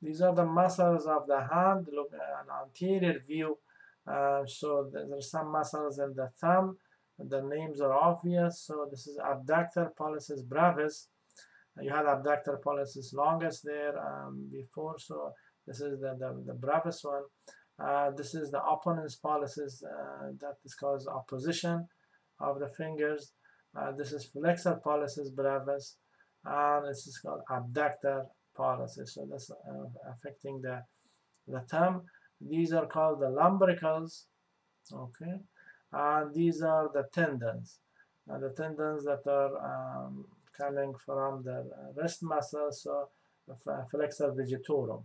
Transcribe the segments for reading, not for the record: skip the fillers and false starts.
These are the muscles of the hand. Look an anterior view. So there's some muscles in the thumb. The names are obvious. So this is abductor, pollicis, brevis. You had abductor, pollicis longus there before. So this is the brevis one. This is the opponens, pollicis, that is called opposition of the fingers. This is flexor, pollicis, brevis, and this is called abductor, pollicis. So that's affecting the thumb. These are called the lumbricals. Okay, and these are the tendons. The tendons that are coming from the wrist muscle. So flexor digitorum.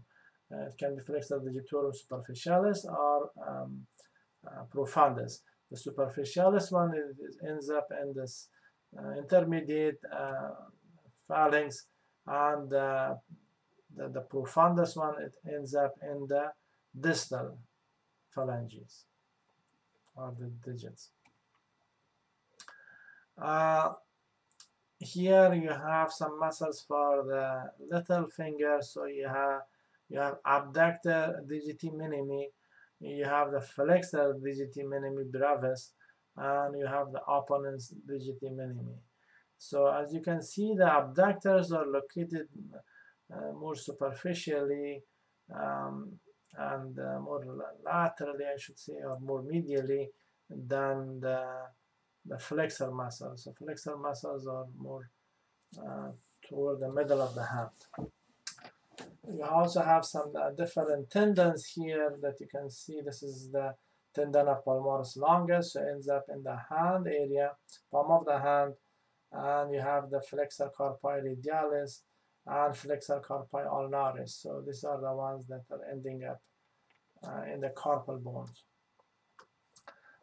It can be flexor digitorum superficialis or profundus. The superficialis one ends up in this intermediate phalanx, and the profundus one, it ends up in the distal phalanges or the digits. Here you have some muscles for the little finger. So you have abductor digiti minimi, you have the flexor digiti minimi brevis, and you have the opponens digiti minimi. So as you can see, the abductors are located more superficially and more laterally, I should say, or more medially than the flexor muscles. So flexor muscles are more toward the middle of the hand. You also have some different tendons here that you can see. This is the tendon of palmaris longus, so it ends up in the hand area, palm of the hand, and you have the flexor carpi radialis and flexor carpi ulnaris. So these are the ones that are ending up in the carpal bones.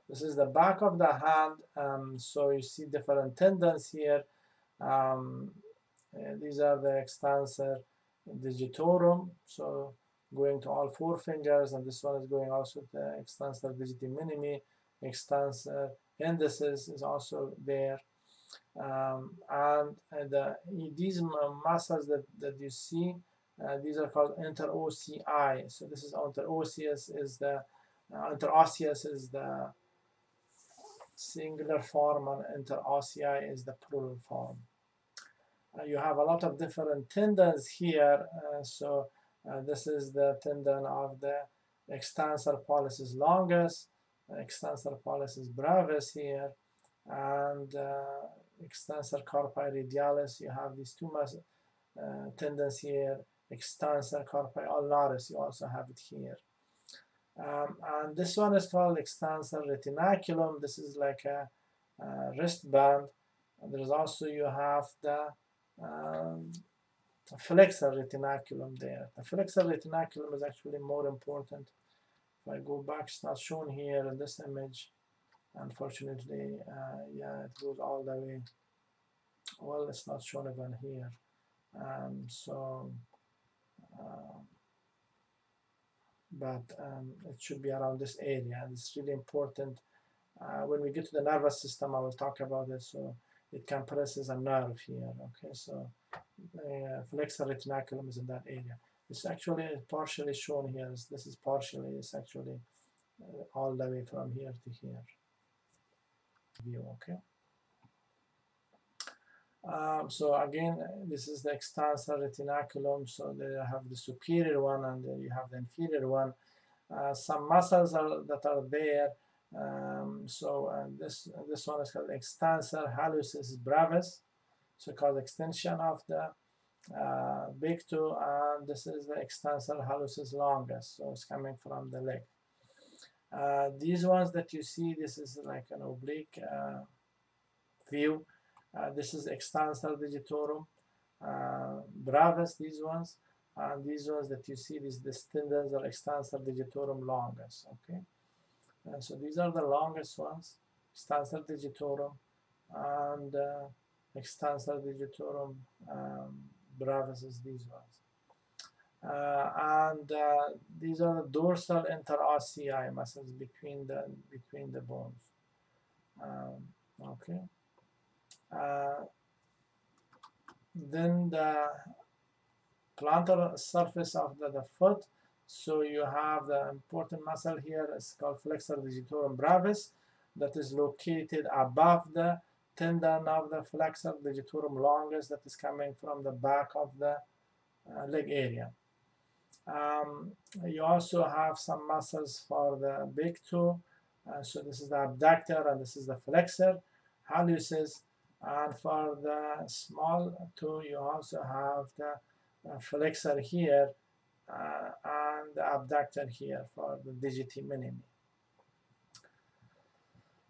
This is the back of the hand. So you see different tendons here. These are the extensor digitorum, so going to all four fingers, and this one is going also to the extensor digiti minimi. Extensor indicis is also there. And these muscles that you see, these are called interossei. So this is interosseous is the interosseous is the singular form, and interossei is the plural form. You have a lot of different tendons here. So this is the tendon of the extensor pollicis longus, extensor pollicis brevis here, and extensor carpi radialis. You have these two tendons here, extensor carpi ulnaris. You also have it here. And this one is called extensor retinaculum. This is like a wristband. And there's also, you have the flexor retinaculum there. The flexor retinaculum is actually more important. If I go back, it's not shown here in this image. Unfortunately, yeah, it goes all the way. Well, it's not shown even here. But it should be around this area, and it's really important. When we get to the nervous system, I will talk about it. So it compresses a nerve here. Okay, so flexor retinaculum is in that area. It's actually partially shown here. This is partially. It's actually all the way from here to here. View. Okay. So again, this is the extensor retinaculum. So they have the superior one, and you have the inferior one. Some muscles that are there. This one is called extensor hallucis brevis, so called extension of the big toe, and this is the extensor hallucis longus, so it's coming from the leg. These ones that you see, this is like an oblique view. This is extensor digitorum brevis, these ones, and these ones that you see, these tendons are extensor digitorum longus. Okay. So these are the longest ones, extensor digitorum and extensor digitorum brevis is these ones. These are the dorsal interossei muscles between the bones. Okay. Then plantar surface of the foot. So you have the important muscle here, it's called flexor digitorum brevis, that is located above the tendon of the flexor digitorum longus, that is coming from the back of the leg area. You also have some muscles for the big toe. So this is the abductor and this is the flexor, hallucis. And for the small toe, you also have the flexor here and the abductor here for the digiti minimi.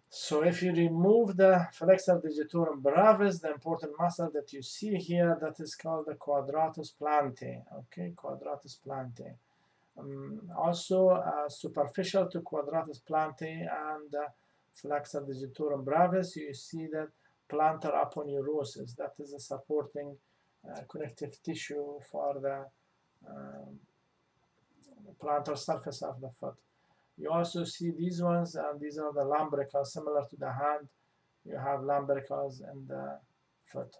So if you remove the flexor digitorum brevis, the important muscle that you see here, that is called the Quadratus plantae. Okay, Quadratus plantae. Also superficial to Quadratus plantae and flexor digitorum brevis, you see that plantar aponeurosis, that is a supporting connective tissue for the plantar surface of the foot. You also see these ones, and these are the lumbricals, similar to the hand. You have lumbricals in the foot.